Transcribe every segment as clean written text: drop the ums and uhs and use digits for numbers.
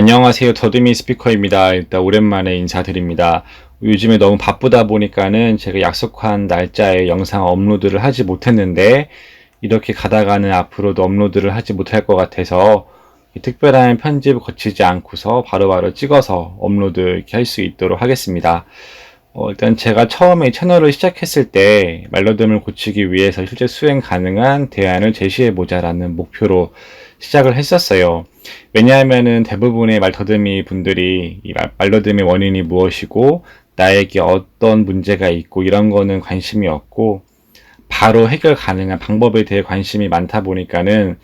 안녕하세요. 더듬이 스피커입니다. 일단 오랜만에 인사드립니다. 요즘에 너무 바쁘다 보니까는 제가 약속한 날짜에 영상 업로드를 하지 못했는데 이렇게 가다가는 앞으로도 업로드를 하지 못할 것 같아서 특별한 편집을 거치지 않고서 바로바로 찍어서 업로드 이렇게 할 수 있도록 하겠습니다. 일단 제가 처음에 채널을 시작했을 때 말러듬을 고치기 위해서 실제 수행 가능한 대안을 제시해보자라는 목표로 시작을 했었어요. 왜냐하면은 대부분의 말더듬이 분들이 이 말더듬의 원인이 무엇이고 나에게 어떤 문제가 있고 이런 거는 관심이 없고 바로 해결 가능한 방법에 대해 관심이 많다 보니까는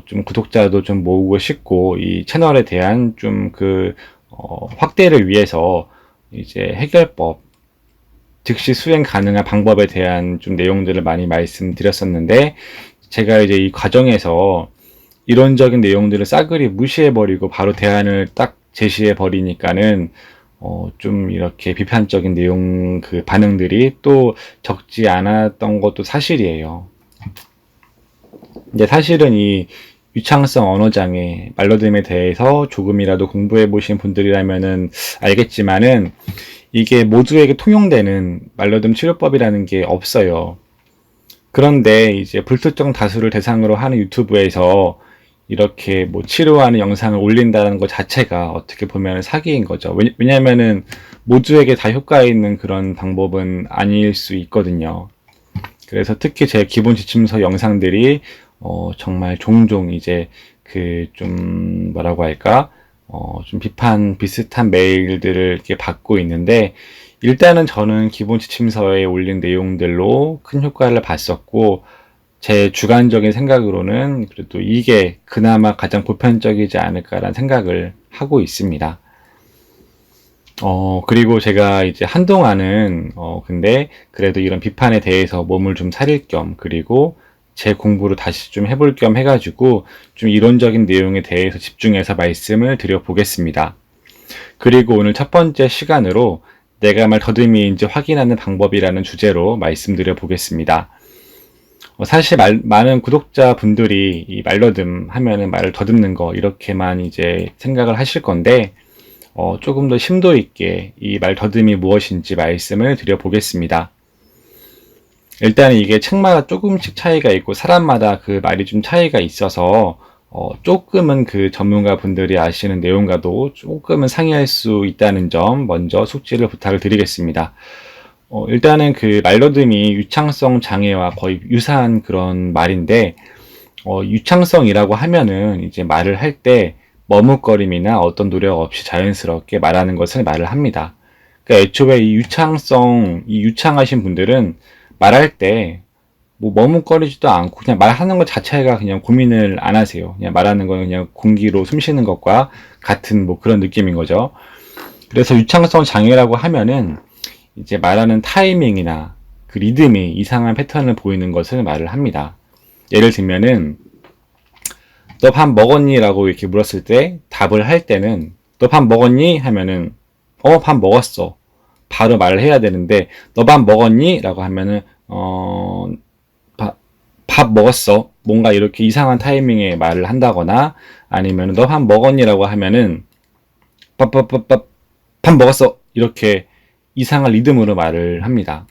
좀 구독자도 좀 모으고 싶고 이 채널에 대한 좀 확대를 위해서 이제 해결법, 즉시 수행 가능한 방법에 대한 좀 내용들을 많이 말씀드렸었는데 제가 이제 이 과정에서 이론적인 내용들을 싸그리 무시해버리고 바로 대안을 딱 제시해버리니까는 좀 이렇게 비판적인 내용 반응들이 또 적지 않았던 것도 사실이에요. 근데 사실은 이 유창성 언어장애, 말러듬에 대해서 조금이라도 공부해 보신 분들이라면은 알겠지만은 이게 모두에게 통용되는 말러듬 치료법이라는 게 없어요. 그런데 이제 불특정 다수를 대상으로 하는 유튜브에서 이렇게 뭐 치료하는 영상을 올린다는 것 자체가 어떻게 보면 사기인 거죠. 왜냐면은 모두에게 다 효과 있는 그런 방법은 아닐 수 있거든요. 그래서 특히 제 기본 지침서 영상들이 정말 종종 이제 좀 뭐라고 할까? 좀 비판 비슷한 메일들을 이렇게 받고 있는데 일단은 저는 기본 지침서에 올린 내용들로 큰 효과를 봤었고 제 주관적인 생각으로는 그래도 이게 그나마 가장 보편적이지 않을까라는 생각을 하고 있습니다. 그리고 제가 이제 한동안은, 근데 그래도 이런 비판에 대해서 몸을 좀 사릴 겸, 그리고 제 공부를 다시 좀 해볼 겸 해가지고 좀 이론적인 내용에 대해서 집중해서 말씀을 드려보겠습니다. 그리고 오늘 첫 번째 시간으로 내가 말 더듬이인지 확인하는 방법이라는 주제로 말씀드려 보겠습니다. 사실 많은 구독자분들이 이 말더듬 하면은 말을 더듬는 거 이렇게만 이제 생각을 하실 건데 조금 더 심도 있게 이 말더듬이 무엇인지 말씀을 드려 보겠습니다. 일단 이게 책마다 조금씩 차이가 있고 사람마다 그 말이 좀 차이가 있어서 조금은 그 전문가 분들이 아시는 내용과도 조금은 상이할 수 있다는 점 먼저 숙지를 부탁을 드리겠습니다. 일단은 그 말더듬이 유창성 장애와 거의 유사한 그런 말인데 유창성이라고 하면은 이제 말을 할 때 머뭇거림이나 어떤 노력 없이 자연스럽게 말하는 것을 말을 합니다. 그러니까 애초에 이 유창하신 분들은 말할 때 뭐 머뭇거리지도 않고 그냥 말하는 것 자체가 그냥 고민을 안 하세요. 그냥 말하는 거는 그냥 공기로 숨 쉬는 것과 같은 뭐 그런 느낌인 거죠. 그래서 유창성 장애라고 하면은 이제 말하는 타이밍이나 그 리듬이 이상한 패턴을 보이는 것을 말을 합니다. 예를 들면은 너 밥 먹었니? 라고 이렇게 물었을 때 답을 할 때는 너 밥 먹었니? 하면은 밥 먹었어. 바로 말을 해야 되는데 너 밥 먹었니? 라고 하면은 밥 먹었어. 뭔가 이렇게 이상한 타이밍에 말을 한다거나 아니면 너 밥 먹었니? 라고 하면은 밥 먹었어. 이렇게 이상한 리듬으로 말을 합니다.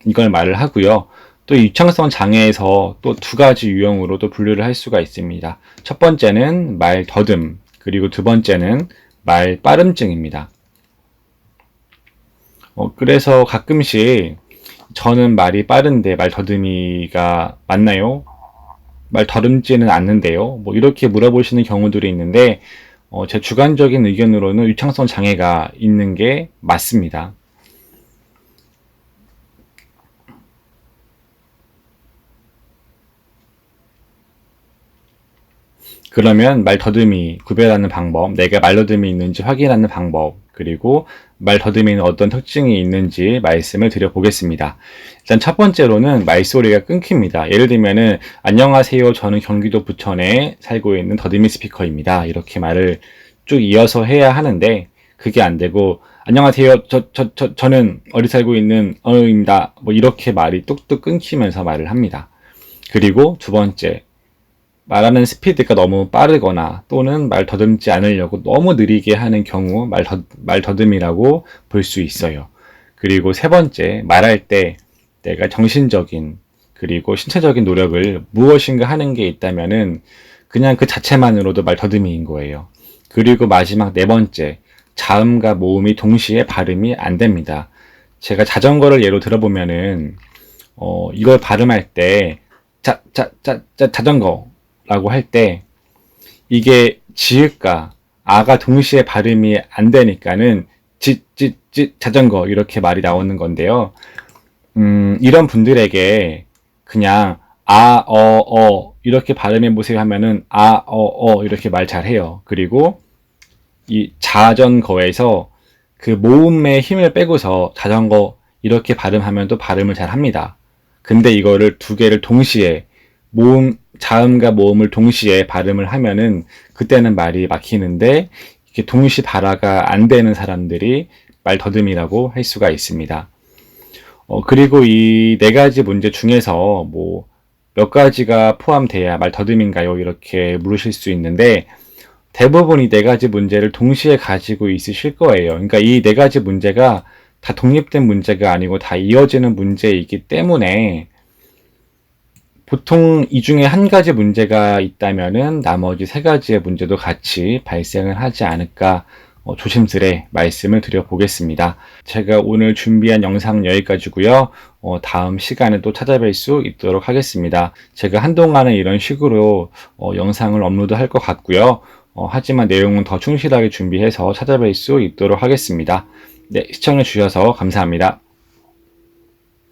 이걸 말을 하고요. 또 유창성 장애에서 또 두 가지 유형으로 도 분류를 할 수가 있습니다. 첫 번째는 말 더듬, 그리고 두 번째는 말 빠름증입니다. 그래서 가끔씩 저는 말이 빠른데 말 더듬이가 맞나요? 말 더듬지는 않는데요. 뭐 이렇게 물어보시는 경우들이 있는데 제 주관적인 의견으로는 유창성 장애가 있는 게 맞습니다. 그러면 말 더듬이 구별하는 방법, 내가 말 더듬이 있는지 확인하는 방법, 그리고 말 더듬이는 어떤 특징이 있는지 말씀을 드려보겠습니다. 일단 첫 번째로는 말소리가 끊깁니다. 예를 들면은 안녕하세요. 저는 경기도 부천에 살고 있는 더듬이 스피커입니다. 이렇게 말을 쭉 이어서 해야 하는데 그게 안 되고 안녕하세요. 저는 어디 살고 있는 어입니다. 뭐 이렇게 말이 뚝뚝 끊기면서 말을 합니다. 그리고 두 번째, 말하는 스피드가 너무 빠르거나 또는 말 더듬지 않으려고 너무 느리게 하는 경우 말 더듬이라고 볼 수 있어요. 그리고 세 번째, 말할 때 내가 정신적인 그리고 신체적인 노력을 무엇인가 하는 게 있다면은 그냥 그 자체만으로도 말 더듬이인 거예요. 그리고 마지막 네 번째, 자음과 모음이 동시에 발음이 안 됩니다. 제가 자전거를 예로 들어보면은 이걸 발음할 때 자전거라고 할 때 이게 지읒과 아가 동시에 발음이 안 되니까는 자전거 이렇게 말이 나오는 건데요. 이런 분들에게 그냥 이렇게 발음해 보세요 하면은 이렇게 말 잘해요. 그리고 이 자전거에서 그 모음의 힘을 빼고서 자전거 이렇게 발음하면 또 발음을 잘 합니다. 근데 이거를 두 개를 동시에 자음과 모음을 동시에 발음을 하면은 그때는 말이 막히는데 이렇게 동시 발화가 안 되는 사람들이 말 더듬이라고 할 수가 있습니다. 그리고 이 네 가지 문제 중에서 뭐 몇 가지가 포함돼야 말 더듬인가요? 이렇게 물으실 수 있는데 대부분 이 네 가지 문제를 동시에 가지고 있으실 거예요. 그러니까 이 네 가지 문제가 다 독립된 문제가 아니고 다 이어지는 문제이기 때문에 보통 이 중에 한 가지 문제가 있다면은 나머지 세 가지의 문제도 같이 발생을 하지 않을까 조심스레 말씀을 드려보겠습니다. 제가 오늘 준비한 영상은 여기까지고요. 다음 시간에 또 찾아뵐 수 있도록 하겠습니다. 제가 한동안은 이런 식으로 영상을 업로드할 것 같고요. 하지만 내용은 더 충실하게 준비해서 찾아뵐 수 있도록 하겠습니다. 네, 시청해 주셔서 감사합니다.